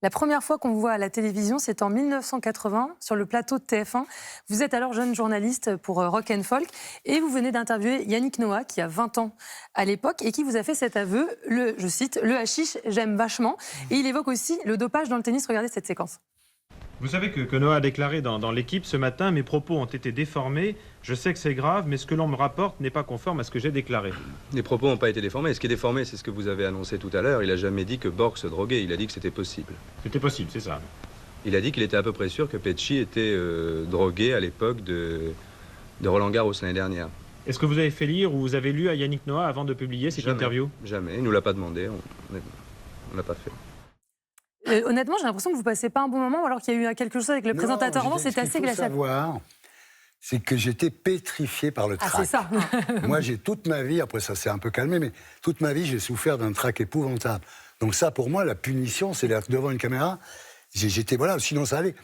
La première fois qu'on vous voit à la télévision, c'est en 1980, sur le plateau de TF1. Vous êtes alors jeune journaliste pour Rock and Folk et vous venez d'interviewer Yannick Noah, qui a 20 ans à l'époque et qui vous a fait cet aveu, je cite, « Le hashish, j'aime vachement ». Et il évoque aussi le dopage dans le tennis. Regardez cette séquence. Vous savez que Noah a déclaré dans l'équipe ce matin, mes propos ont été déformés, je sais que c'est grave, mais ce que l'on me rapporte n'est pas conforme à ce que j'ai déclaré. Les propos n'ont pas été déformés. Ce qui est déformé, c'est ce que vous avez annoncé tout à l'heure. Il n'a jamais dit que Borg se droguait, il a dit que c'était possible. C'était possible, c'est ça. Il a dit qu'il était à peu près sûr que Pesci était drogué à l'époque de Roland Garros l'année dernière. Est-ce que vous avez fait lire ou vous avez lu à Yannick Noah avant de publier cette interview? Jamais, il ne nous l'a pas demandé, on l'a pas fait. Honnêtement, j'ai l'impression que vous passez pas un bon moment, alors qu'il y a eu quelque chose avec le présentateur avant, c'était assez glacial. Savoir, c'est que j'étais pétrifié par le trac. Ah, c'est ça. Moi, j'ai toute ma vie, après ça s'est un peu calmé, mais toute ma vie, j'ai souffert d'un trac épouvantable. Donc ça, pour moi, la punition, c'est d'être devant une caméra. J'étais, voilà, sinon ça allait.